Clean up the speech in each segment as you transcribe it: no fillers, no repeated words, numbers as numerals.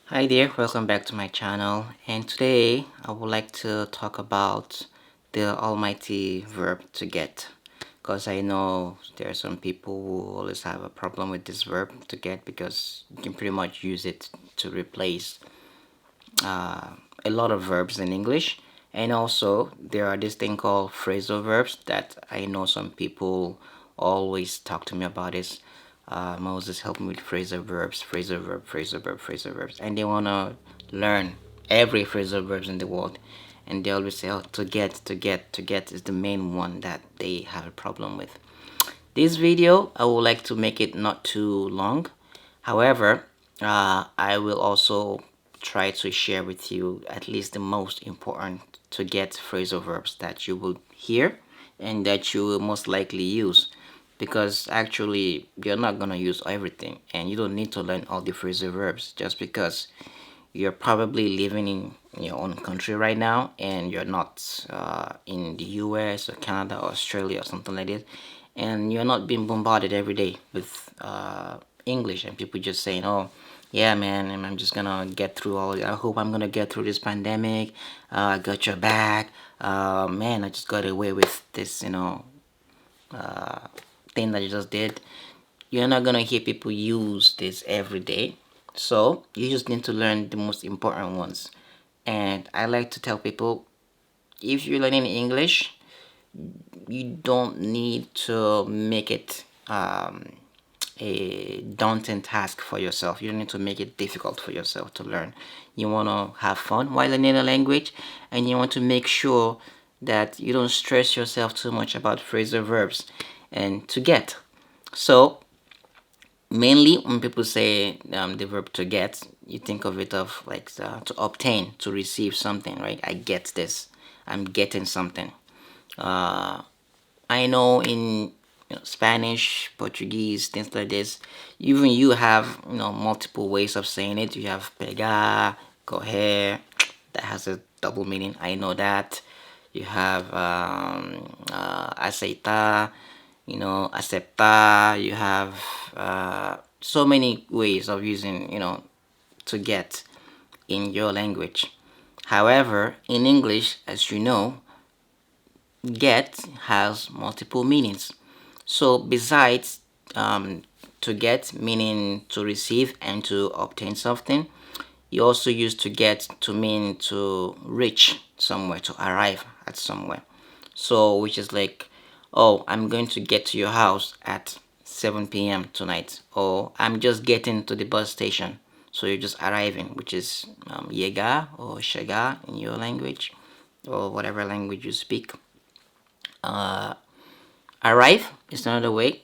Hi there, welcome back to my channel, and today I would like to talk about the almighty verb to get, because I know there are some people who always have a problem with this verb to get because you can pretty much use it to replace uh, a lot of verbs in English. And also there are this thing called phrasal verbs that I know some people always talk to me about this. Moses helped me with phrasal verbs, phrasal verb, phrasal verb, phrasal verbs, and they want to learn every phrasal verbs in the world, and they always say, oh, to get is the main one that they have a problem with. This video I would like to make it not too long. However, I will also try to share with you at least the most important to get phrasal verbs that you will hear and that you will most likely use, because actually you're not going to use everything and you don't need to learn all the phrasal verbs just because you're probably living in your own country right now and you're not in the US or Canada or Australia or something like that, and you're not being bombarded every day with English and people just saying, oh yeah man, and I'm just gonna get through all, I hope I'm gonna get through this pandemic, I got your back, man, I just got away with this, thing that you just did. You're not gonna hear people use this every day, so you just need to learn the most important ones. And I like to tell people, if you're learning English, you don't need to make it a daunting task for yourself. You don't need to make it difficult for yourself to learn. You want to have fun while learning a language, and you want to make sure that you don't stress yourself too much about phrasal verbs and to get. So mainly when people say the verb to get, you think of it of like to obtain, to receive something, right? I get this, I'm getting something. I know in Spanish, Portuguese, things like this, even you have multiple ways of saying it. You have pegar, coger, that has a double meaning. I know that. You have aceitar, aceptar. You have so many ways of using to get in your language. However, in English, as you know, get has multiple meanings. So besides to get meaning to receive and to obtain something, you also use to get to mean to reach somewhere, to arrive at somewhere. So which is like, oh, I'm going to get to your house at 7 p.m. tonight, or I'm just getting to the bus station. So you're just arriving, which is llegar or chegar in your language or whatever language you speak. Arrive is another way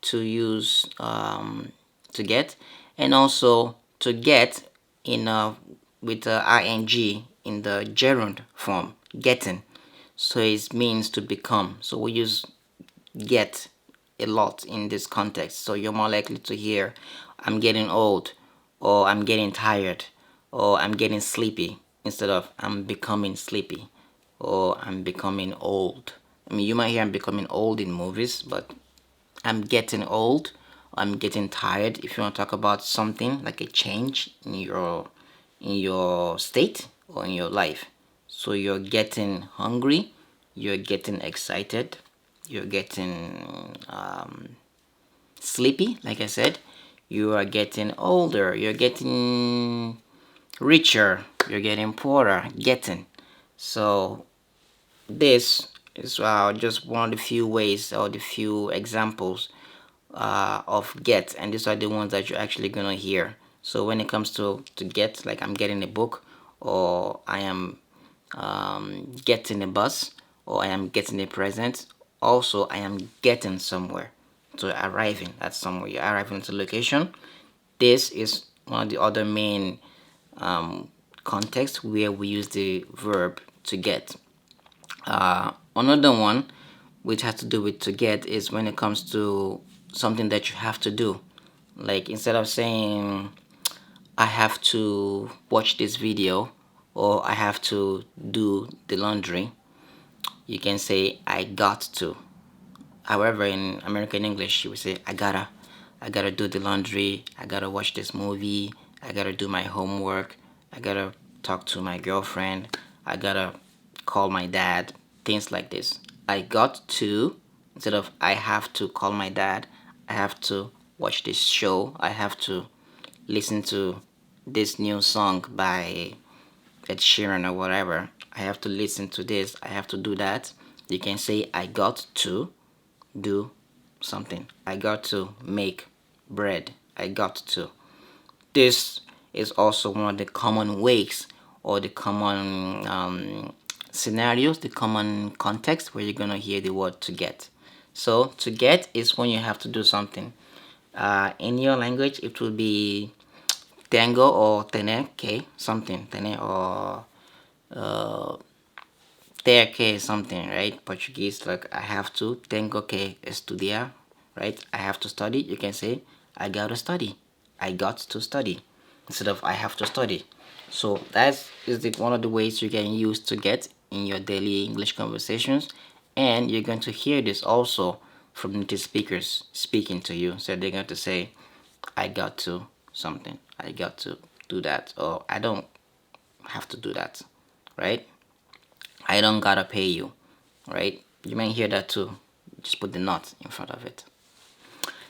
to use to get, and also to get in with ing in the gerund form, getting. So it means to become. So we use get a lot in this context. So you're more likely to hear, I'm getting old, or I'm getting tired, or I'm getting sleepy, instead of I'm becoming sleepy, or I'm becoming old. I mean, you might hear I'm becoming old in movies, but I'm getting old, I'm getting tired. If you want to talk about something like a change in your state or in your life. So you're getting hungry, you're getting excited, you're getting sleepy, like I said, you are getting older, you're getting richer, you're getting poorer, getting. So this is just one of the few ways or the few examples of get, and these are the ones that you're actually gonna hear. So when it comes to get, like I'm getting a book, or I am getting a bus, or I am getting a present. Also, I am getting somewhere, to arriving at somewhere. You're arriving at a location. This is one of the other main contexts where we use the verb to get. Another one which has to do with to get is when it comes to something that you have to do. Like instead of saying I have to watch this video or I have to do the laundry, you can say I got to. However, in American English, you would say I gotta do the laundry, I gotta watch this movie, I gotta do my homework, I gotta talk to my girlfriend, I gotta call my dad, things like this. I got to, instead of I have to call my dad, I have to watch this show, I have to listen to this new song by Ed Sheeran or whatever. I have to listen to this, I have to do that. You can say I got to do something. I got to make bread. I got to. This is also one of the common ways or the common scenarios, the common context where you're gonna hear the word to get. So to get is when you have to do something. In your language, it will be tengo or tener que something, tener or uh, ter que something, right? Portuguese, like I have to, tengo que estudiar, right? I have to study. You can say I gotta study. I got to study instead of I have to study. So that is one of the ways you can use to get in your daily English conversations, and you're going to hear this also from native speakers speaking to you. So they're going to say, I got to something. I got to do that, or I don't have to do that, right? I don't gotta pay you, right? You may hear that too. Just put the not in front of it.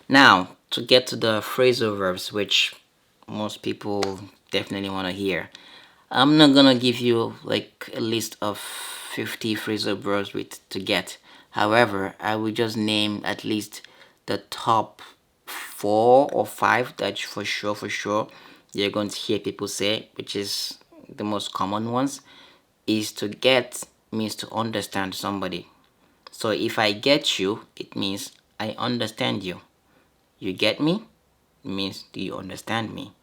Now, to get to the phrasal verbs, which most people definitely want to hear, I'm not gonna give you like a list of 50 phrasal verbs with to get. However, I will just name at least the top 4 or 5 that for sure you're going to hear people say, which is the most common ones. Is to get means to understand somebody. So if I get you, it means I understand you. You get me? It means do you understand me?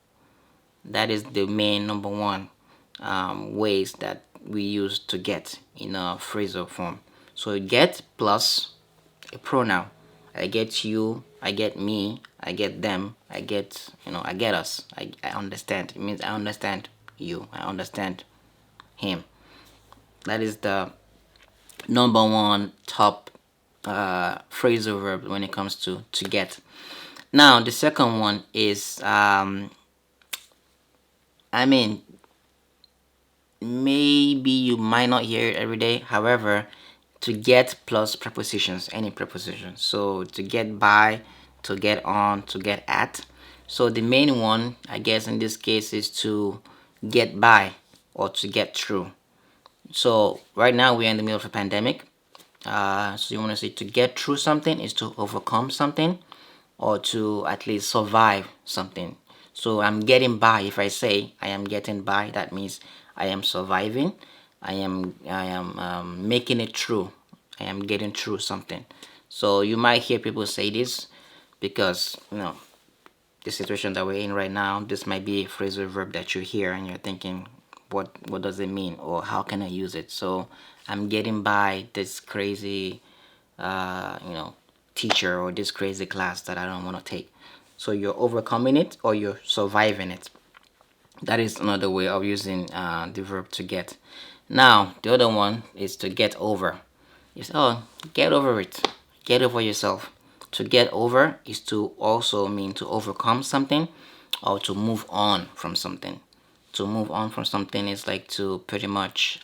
That is the main number one ways that we use to get in a phrasal form. So get plus a pronoun. I get you, I get me, I get them, I get, I get us. I understand. It means I understand you, I understand him. That is the number one top phrasal verb when it comes to get. Now the second one is I mean, maybe you might not hear it every day. However, to get plus prepositions, any preposition. So to get by, to get on, to get at. So the main one, I guess in this case, is to get by or to get through. So right now we're in the middle of a pandemic. So you want to say to get through something is to overcome something or to at least survive something. So I'm getting by. If I say I am getting by, that means I am surviving. I am making it through. I am getting through something. So you might hear people say this because the situation that we're in right now. This might be a phrasal verb that you hear and you're thinking, what does it mean or how can I use it? So I'm getting by this crazy, teacher or this crazy class that I don't want to take. So you're overcoming it or you're surviving it. That is another way of using the verb to get. Now, the other one is to get over. It's, oh, get over it. Get over yourself. To get over is to also mean to overcome something or to move on from something. To move on from something is like to pretty much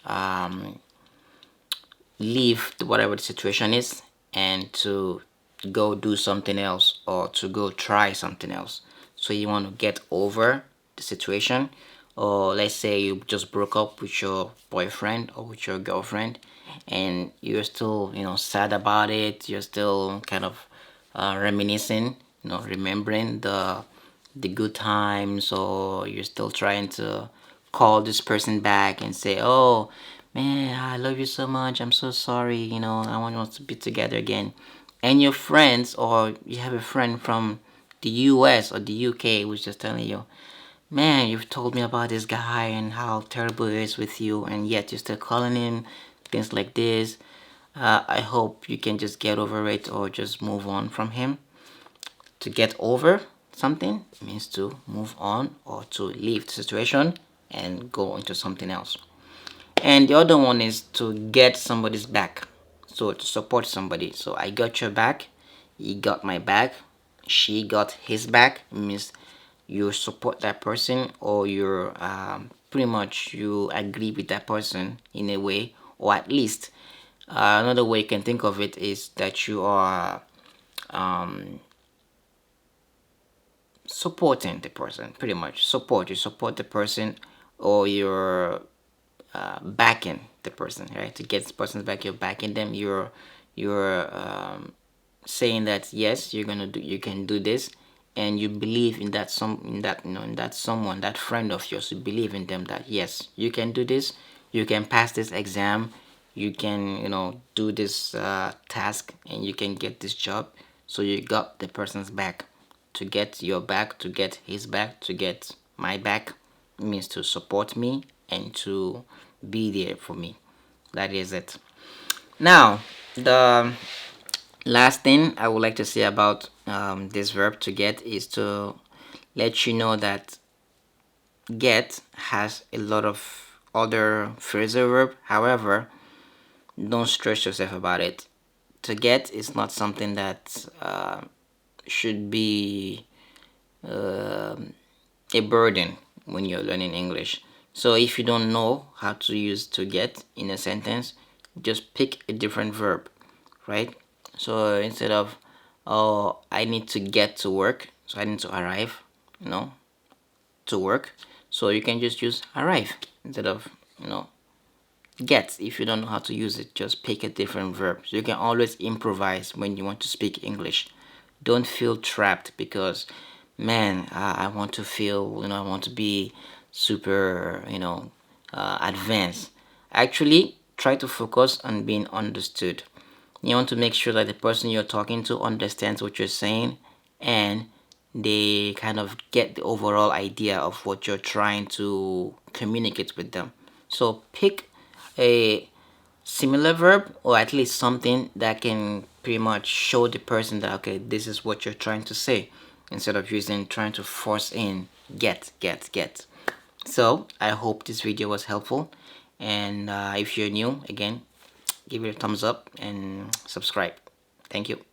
leave whatever the situation is and to go do something else or to go try something else. So you want to get over the situation, or let's say you just broke up with your boyfriend or with your girlfriend and you're still sad about it. You're still kind of reminiscing, remembering the good times, or you're still trying to call this person back and say, oh man, I love you so much, I'm so sorry, I want us to be together again. And your friends, or you have a friend from the US or the UK was just telling you, man, you've told me about this guy and how terrible it is with you, and yet you're still calling him, things like this. I hope you can just get over it or just move on from him. To get over something means to move on or to leave the situation and go into something else. And the other one is to get somebody's back. So to support somebody. So I got your back, he got my back, she got his back. It means you support that person, or you're pretty much you agree with that person in a way, or at least another way you can think of it is that you are um, supporting the person. Pretty much support, you support the person, or you're backing the person, right? To get the person's back, you're backing them. You're saying that yes, you can do this, and you believe in that in that someone, that friend of yours. You believe in them that yes, you can do this, you can pass this exam, you can do this task, and you can get this job. So you got the person's back. To get your back, to get his back, to get my back means to support me and to be there for me. That is it. Now, the last thing I would like to say about this verb to get is to let you know that get has a lot of other phrasal verb. However, don't stress yourself about it. To get is not something that should be a burden when you're learning English. So if you don't know how to use to get in a sentence, just pick a different verb, right? So instead of, oh, I need to get to work, so I need to arrive, you know, to work. So you can just use arrive instead of, get. If you don't know how to use it, just pick a different verb. So you can always improvise when you want to speak English. Don't feel trapped because, man, I want to feel, I want to be super, advanced. Actually, try to focus on being understood. You want to make sure that the person you're talking to understands what you're saying, and they kind of get the overall idea of what you're trying to communicate with them. So pick a similar verb, or at least something that can pretty much show the person that okay, this is what you're trying to say, instead of using trying to force in get. So I hope this video was helpful, and if you're new, again, give it a thumbs up and subscribe. Thank you.